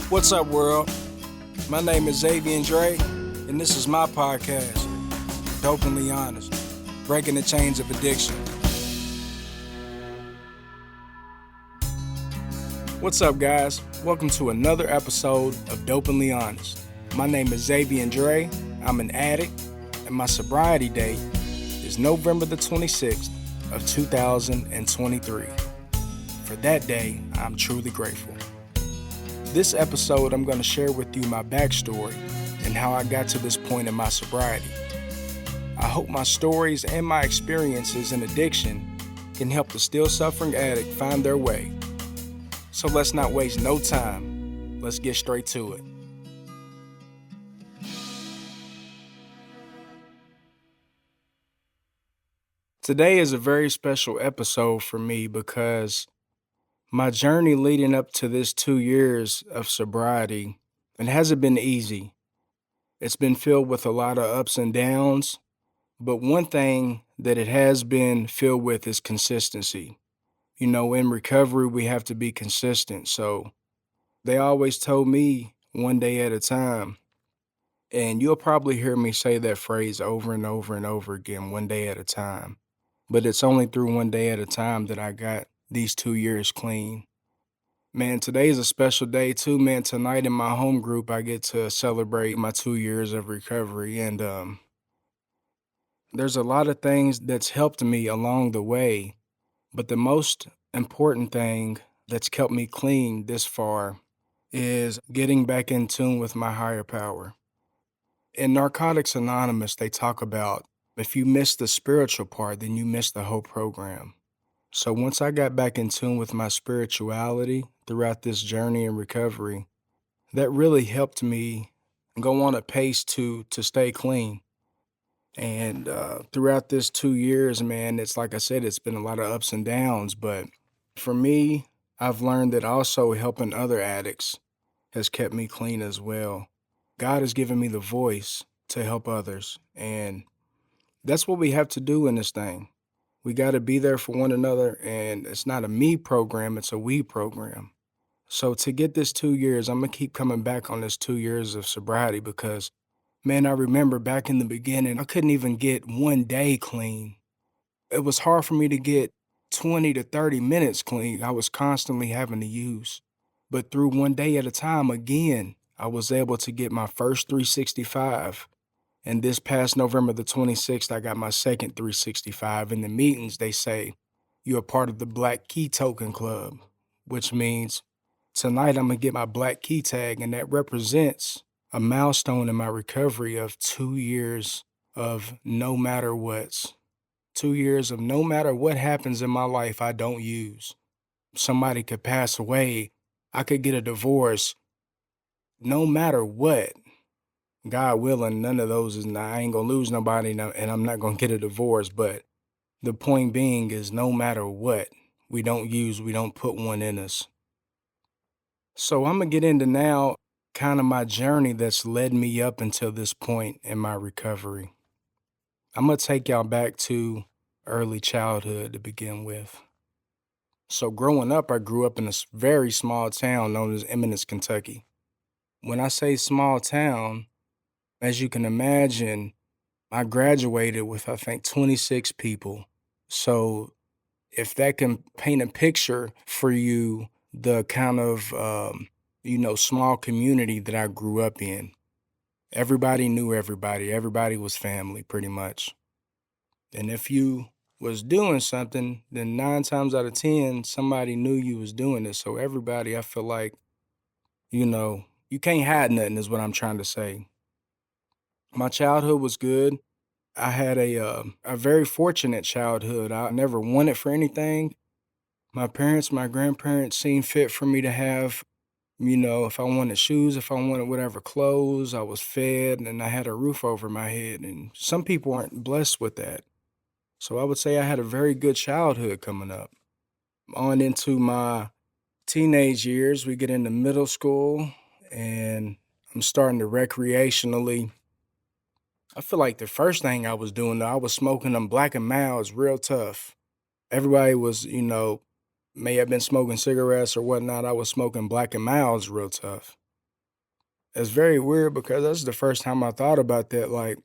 What's up, world? My name is Zavian Dre, and this is my podcast, Dopenly Honest, breaking the chains of addiction. What's up, guys? Welcome to another episode of Dopenly Honest. My name is Zavian Dre. I'm an addict, and my sobriety date is November the 26th of 2023. For that day, I'm truly grateful. This episode, I'm going to share with you my backstory and how I got to this point in my sobriety. I hope my stories and my experiences in addiction can help the still suffering addict find their way. So let's not waste no time. Let's get straight to it. Today is a very special episode for me because my journey leading up to this 2 years of sobriety, it hasn't been easy. It's been filled with a lot of ups and downs, but one thing that it has been filled with is consistency. You know, in recovery, we have to be consistent. So they always told me one day at a time, and you'll probably hear me say that phrase over and over and over again, one day at a time. But it's only through one day at a time that I got these 2 years clean. Man, today is a special day too, man. Tonight in my home group, I get to celebrate my 2 years of recovery. And there's a lot of things that's helped me along the way. But the most important thing that's kept me clean this far is getting back in tune with my higher power. In Narcotics Anonymous, they talk about if you miss the spiritual part, then you miss the whole program. So once I got back in tune with my spirituality throughout this journey in recovery, that really helped me go on a pace to stay clean. And throughout this 2 years, man, it's like I said, it's been a lot of ups and downs. But for me, I've learned that also helping other addicts has kept me clean as well. God has given me the voice to help others. And that's what we have to do in this thing. We got to be there for one another, and it's not a me program, it's a we program. So to get this 2 years, I'm going to keep coming back on this 2 years of sobriety because, man, I remember back in the beginning, I couldn't even get one day clean. It was hard for me to get 20 to 30 minutes clean. I was constantly having to use. But through one day at a time, again, I was able to get my first 365. And this past November the 26th, I got my second 365. In the meetings, they say, you're a part of the Black Key Token Club, which means tonight I'm going to get my Black Key tag, and that represents a milestone in my recovery of 2 years of no matter what's. 2 years of no matter what happens in my life, I don't use. Somebody could pass away. I could get a divorce. No matter what. God willing, none of those I ain't gonna lose nobody and I'm not gonna get a divorce. But the point being is no matter what, we don't use, we don't put one in us. So I'm gonna get into now kind of my journey that's led me up until this point in my recovery. I'm gonna take y'all back to early childhood to begin with. So growing up, I grew up in a very small town known as Eminence, Kentucky. When I say small town, as you can imagine, I graduated with, I think, 26 people. So if that can paint a picture for you, the kind of, small community that I grew up in, everybody knew everybody. Everybody was family, pretty much. And if you was doing something, then 9 times out of 10, somebody knew you was doing it. So everybody, I feel like, you can't hide nothing is what I'm trying to say. My childhood was good. I had a very fortunate childhood. I never wanted for anything. My parents, my grandparents seemed fit for me to have, if I wanted shoes, if I wanted whatever clothes, I was fed and I had a roof over my head. And some people aren't blessed with that. So I would say I had a very good childhood coming up. On into my teenage years, we get into middle school and I'm starting to recreationally. I feel like the first thing I was doing, though, I was smoking them Black and Milds real tough. Everybody was, may have been smoking cigarettes or whatnot. I was smoking Black and Milds real tough. It's very weird because that's the first time I thought about that. Like,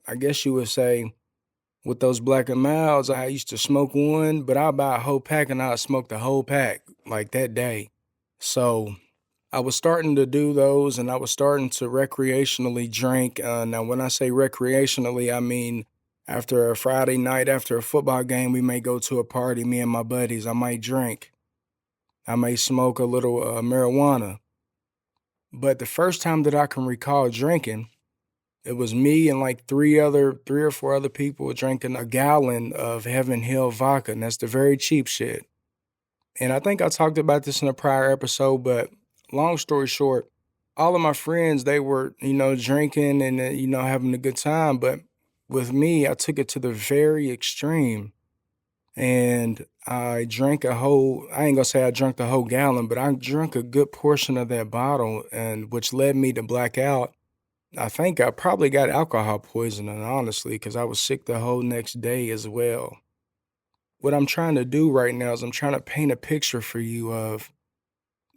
I guess you would say with those Black and Milds, I used to smoke one, but I'll buy a whole pack and I'll smoke the whole pack like that day. So I was starting to do those and I was starting to recreationally drink. Now, when I say recreationally, I mean after a Friday night, after a football game, we may go to a party, me and my buddies. I might drink. I may smoke a little marijuana. But the first time that I can recall drinking, it was me and like three or four other people drinking a gallon of Heaven Hill vodka, and that's the very cheap shit. And I think I talked about this in a prior episode, but long story short, all of my friends, they were, drinking and, having a good time. But with me, I took it to the very extreme. And I drank I ain't gonna say I drank the whole gallon, but I drank a good portion of that bottle, and which led me to black out. I think I probably got alcohol poisoning, honestly, because I was sick the whole next day as well. What I'm trying to do right now is I'm trying to paint a picture for you of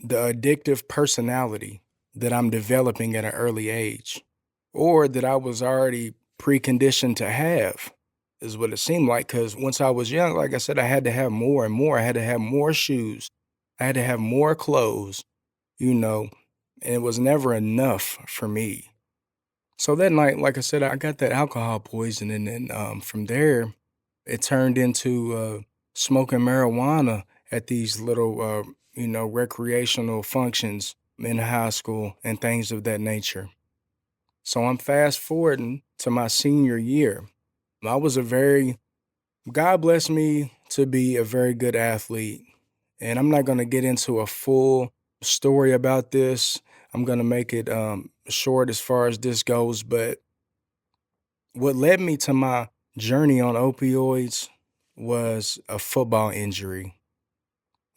the addictive personality that I'm developing at an early age, or that I was already preconditioned to have, is what it seemed like. Because once I was young, like I said, I had to have more and more. I had to have more shoes, I had to have more clothes, you know, and it was never enough for me. So that night, like I said, I got that alcohol poisoning, and from there, it turned into smoking marijuana at these little, recreational functions in high school and things of that nature. So I'm fast forwarding to my senior year. I was God blessed me to be a very good athlete. And I'm not going to get into a full story about this. I'm going to make it short as far as this goes. But what led me to my journey on opioids was a football injury.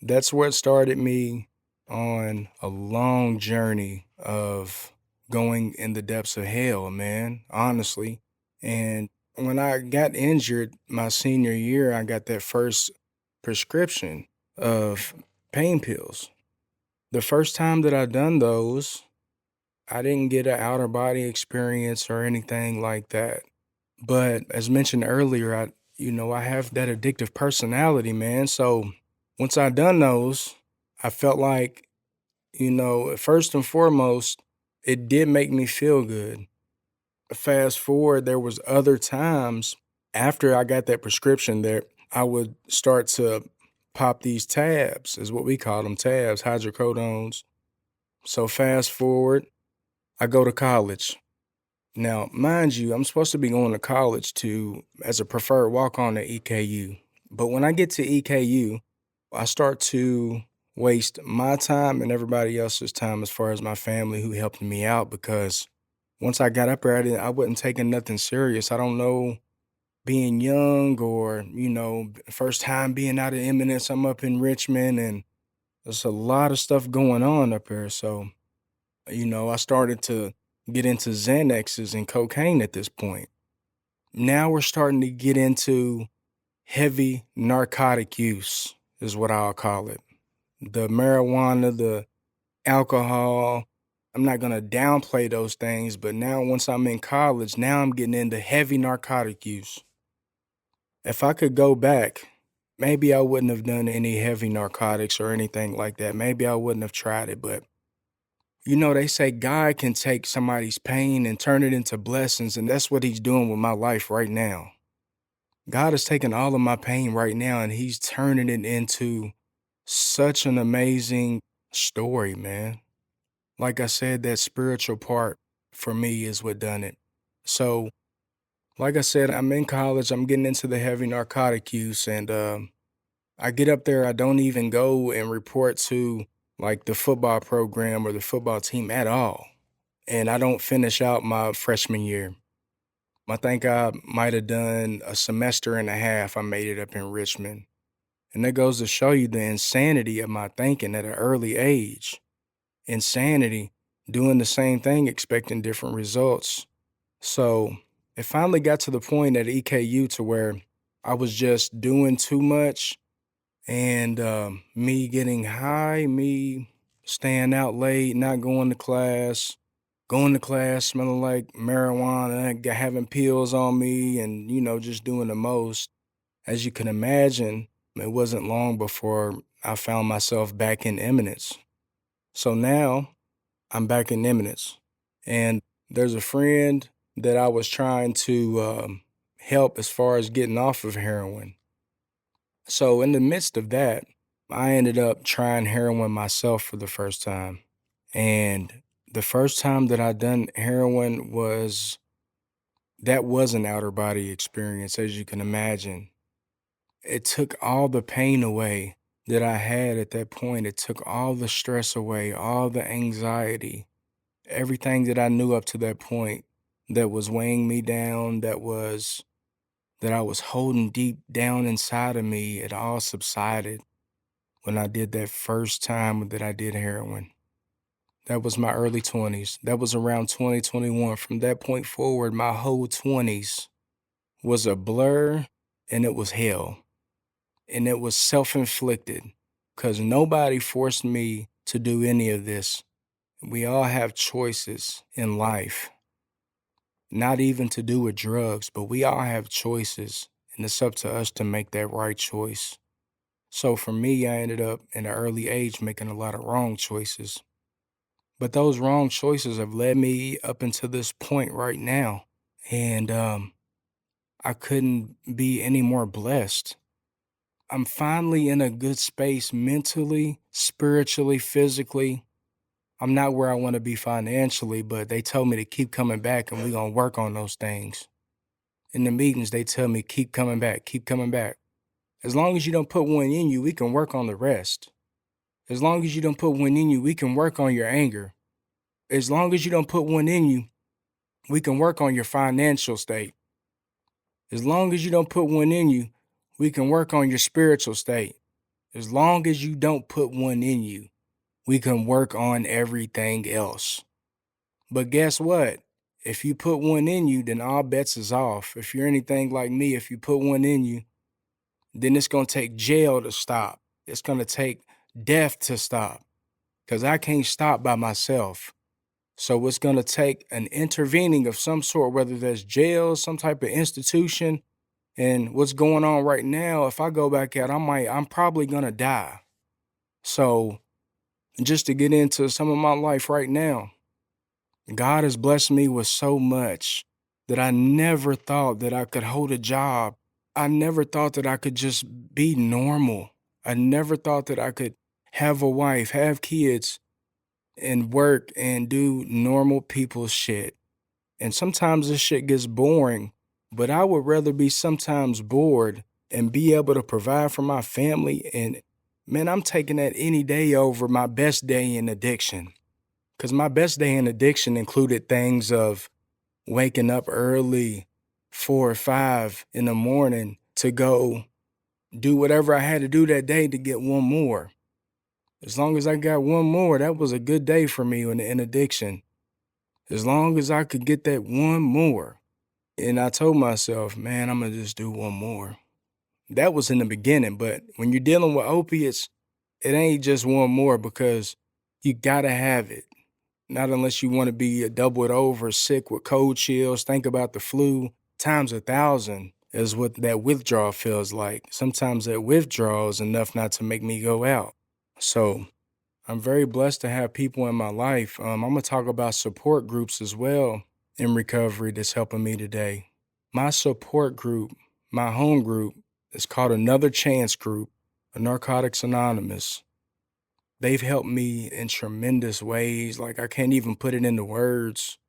That's what started me on a long journey of going in the depths of hell, man, honestly. And when I got injured my senior year, I got that first prescription of pain pills. The first time that I done those, I didn't get an outer body experience or anything like that. But as mentioned earlier, I have that addictive personality, man. So once I done those, I felt like, first and foremost, it did make me feel good. Fast forward, there was other times after I got that prescription that I would start to pop these tabs, is what we call them, tabs, hydrocodones. So fast forward, I go to college. Now, mind you, I'm supposed to be going to college as a preferred walk-on at EKU. But when I get to EKU, I start to waste my time and everybody else's time as far as my family who helped me out, because once I got up there, I wasn't taking nothing serious. I don't know, being young or, first time being out of Eminence, I'm up in Richmond and there's a lot of stuff going on up there. So, I started to get into Xanaxes and cocaine at this point. Now we're starting to get into heavy narcotic use, is what I'll call it. The marijuana, the alcohol. I'm not going to downplay those things, but now once I'm in college, now I'm getting into heavy narcotic use. If I could go back, maybe I wouldn't have done any heavy narcotics or anything like that. Maybe I wouldn't have tried it, but they say God can take somebody's pain and turn it into blessings, and that's what he's doing with my life right now. God is taking all of my pain right now, and he's turning it into such an amazing story, man. Like I said, that spiritual part for me is what done it. So, like I said, I'm in college, I'm getting into the heavy narcotic use, and I get up there, I don't even go and report to like the football program or the football team at all. And I don't finish out my freshman year. I think I might have done a semester and a half. I made it up in Richmond. And that goes to show you the insanity of my thinking at an early age. Insanity, doing the same thing, expecting different results. So it finally got to the point at EKU to where I was just doing too much, and me getting high, me staying out late, not going to class, going to class smelling like marijuana, having pills on me, and, just doing the most. As you can imagine, it wasn't long before I found myself back in Eminence. So now I'm back in Eminence. And there's a friend that I was trying to help as far as getting off of heroin. So in the midst of that, I ended up trying heroin myself for the first time. And the first time that I done heroin was an outer body experience, as you can imagine. It took all the pain away that I had at that point. It took all the stress away, all the anxiety, everything that I knew up to that point that was weighing me down, that I was holding deep down inside of me. It all subsided when I did that first time that I did heroin. That was my early 20s. That was around 2021. From that point forward, my whole 20s was a blur, and it was hell. And it was self-inflicted because nobody forced me to do any of this. We all have choices in life, not even to do with drugs, but we all have choices, and it's up to us to make that right choice. So for me, I ended up in an early age making a lot of wrong choices. But those wrong choices have led me up until this point right now. And I couldn't be any more blessed. I'm finally in a good space mentally, spiritually, physically. I'm not where I want to be financially, but they told me to keep coming back and we're going to work on those things. In the meetings, they tell me, keep coming back, keep coming back. As long as you don't put one in you, we can work on the rest. As long as you don't put one in you, we can work on your anger. As long as you don't put one in you, we can work on your financial state. As long as you don't put one in you, we can work on your spiritual state. As long as you don't put one in you, we can work on everything else. But guess what? If you put one in you, then all bets is off. If you're anything like me, if you put one in you, then it's going to take jail to stop. It's going to take death to stop because I can't stop by myself. So it's going to take an intervening of some sort, whether that's jail, some type of institution. And what's going on right now, if I go back out, I'm probably going to die. So just to get into some of my life right now, God has blessed me with so much that I never thought that I could hold a job. I never thought that I could just be normal. I never thought that I could have a wife, have kids, and work and do normal people shit. And sometimes this shit gets boring, but I would rather be sometimes bored and be able to provide for my family. And man, I'm taking that any day over my best day in addiction. Because my best day in addiction included things of waking up early, 4 or 5 in the morning to go do whatever I had to do that day to get one more. As long as I got one more, that was a good day for me in addiction. As long as I could get that one more. And I told myself, man, I'm going to just do one more. That was in the beginning, but when you're dealing with opiates, it ain't just one more because you got to have it. Not unless you want to be doubled over, sick with cold chills, think about the flu, times 1,000 is what that withdrawal feels like. Sometimes that withdrawal is enough not to make me go out. So I'm very blessed to have people in my life. I'm going to talk about support groups as well in recovery that's helping me today. My support group, my home group, is called Another Chance Group, a Narcotics Anonymous. They've helped me in tremendous ways, like I can't even put it into words.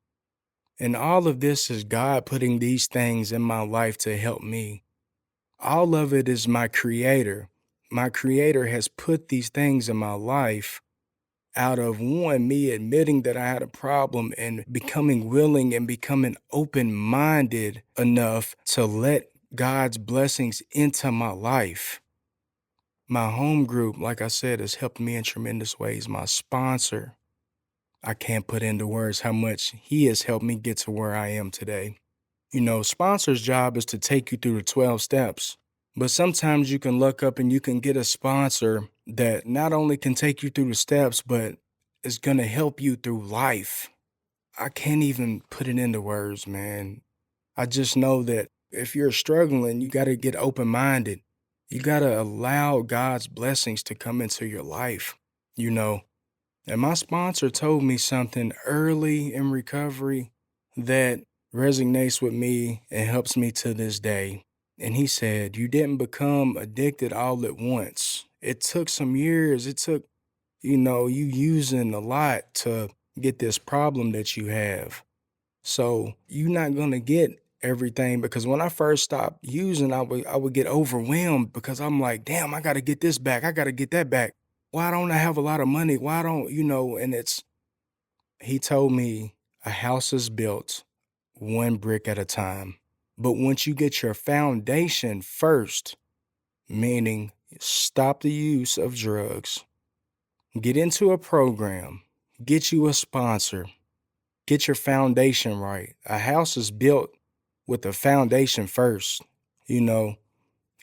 And all of this is God putting these things in my life to help me. All of it is my Creator. My Creator has put these things in my life out of one, me admitting that I had a problem and becoming willing and becoming open-minded enough to let God's blessings into my life. My home group, like I said, has helped me in tremendous ways. My sponsor, I can't put into words how much he has helped me get to where I am today. You know, sponsor's job is to take you through the 12 steps. But sometimes you can look up and you can get a sponsor that not only can take you through the steps, but is going to help you through life. I can't even put it into words, man. I just know that if you're struggling, you got to get open-minded. You got to allow God's blessings to come into your life, you know. And my sponsor told me something early in recovery that resonates with me and helps me to this day. And he said, "You didn't become addicted all at once. It took some years. It took, you using a lot to get this problem that you have. So you're not gonna get everything because when I first stopped using, I would get overwhelmed because I'm like, damn, I gotta get this back. I gotta get that back. Why don't I have a lot of money? Why don't, and he told me a house is built one brick at a time. But once you get your foundation first, meaning stop the use of drugs, get into a program, get you a sponsor, get your foundation right. A house is built with a foundation first, you know.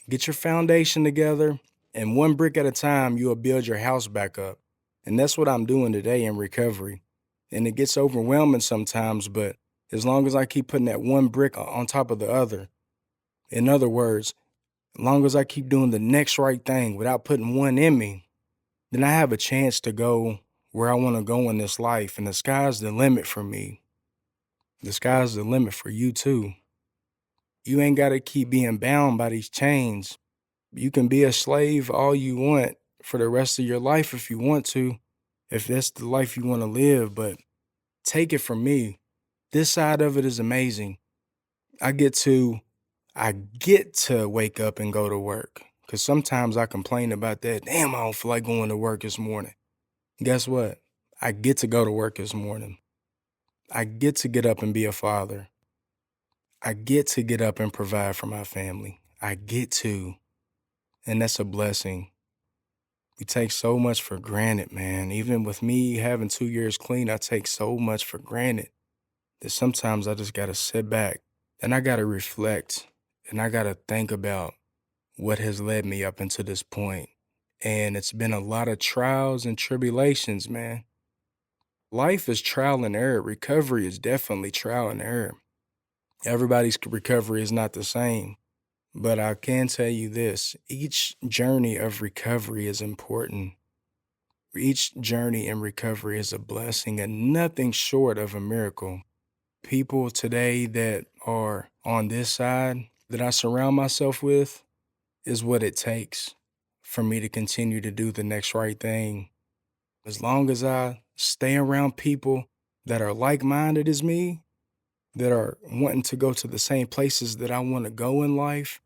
Get your foundation together, and one brick at a time, you'll build your house back up. And that's what I'm doing today in recovery. And it gets overwhelming sometimes, but as long as I keep putting that one brick on top of the other, in other words, as long as I keep doing the next right thing without putting one in me, then I have a chance to go where I want to go in this life. And the sky's the limit for me. The sky's the limit for you too. You ain't got to keep being bound by these chains. You can be a slave all you want for the rest of your life if you want to, if that's the life you want to live. But take it from me, this side of it is amazing. I get to wake up and go to work. Because sometimes I complain about that. Damn, I don't feel like going to work this morning. Guess what? I get to go to work this morning. I get to get up and be a father. I get to get up and provide for my family. I get to. And that's a blessing. We take so much for granted, man. Even with me having 2 years clean, I take so much for granted that sometimes I just got to sit back and I got to reflect and I got to think about what has led me up until this point. And it's been a lot of trials and tribulations, man. Life is trial and error. Recovery is definitely trial and error. Everybody's recovery is not the same. But I can tell you this, each journey of recovery is important. Each journey in recovery is a blessing and nothing short of a miracle. People today that are on this side that I surround myself with is what it takes for me to continue to do the next right thing. As long as I stay around people that are like-minded as me, that are wanting to go to the same places that I want to go in life,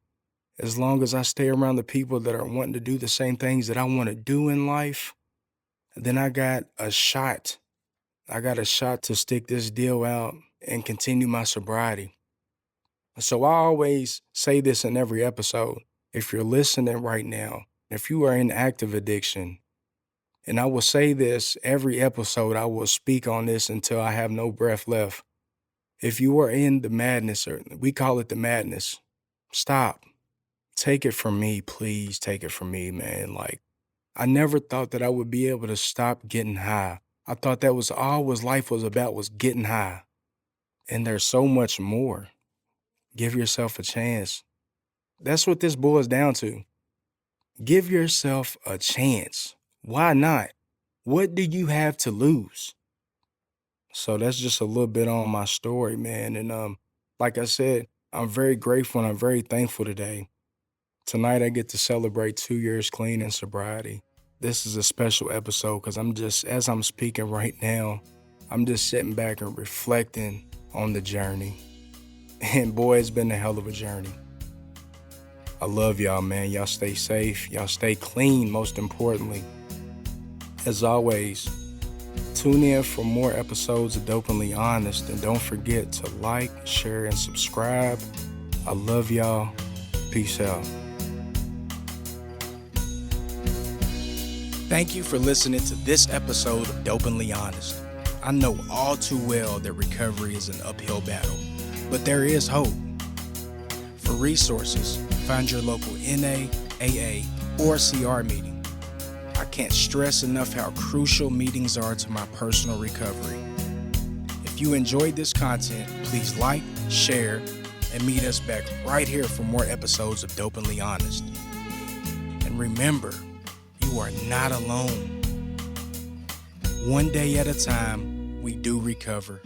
as long as I stay around the people that are wanting to do the same things that I want to do in life, then I got a shot. I got a shot to stick this deal out and continue my sobriety. So I always say this in every episode. If you're listening right now, if you are in active addiction, and I will say this every episode, I will speak on this until I have no breath left. If you are in the madness, or we call it the madness, stop. Take it from me, please take it from me, man. Like, I never thought that I would be able to stop getting high. I thought that was all life was about, was getting high. And there's so much more. Give yourself a chance. That's what this boils down to. Give yourself a chance. Why not? What do you have to lose? So that's just a little bit on my story, man. And like I said, I'm very grateful and I'm very thankful today. Tonight I get to celebrate 2 years clean in sobriety. This is a special episode because as I'm speaking right now, I'm just sitting back and reflecting on the journey. And boy, it's been a hell of a journey. I love y'all, man. Y'all stay safe. Y'all stay clean, most importantly. As always, tune in for more episodes of Dopenly Honest. And don't forget to like, share, and subscribe. I love y'all. Peace out. Thank you for listening to this episode of Dopenly Honest. I know all too well that recovery is an uphill battle, but there is hope. For resources, find your local NA, AA, or CR meeting. I can't stress enough how crucial meetings are to my personal recovery. If If you enjoyed this content, please like, share, and meet us back right here for more episodes of Dopenly Honest. And remember, you are not alone. One day at a time, we do recover.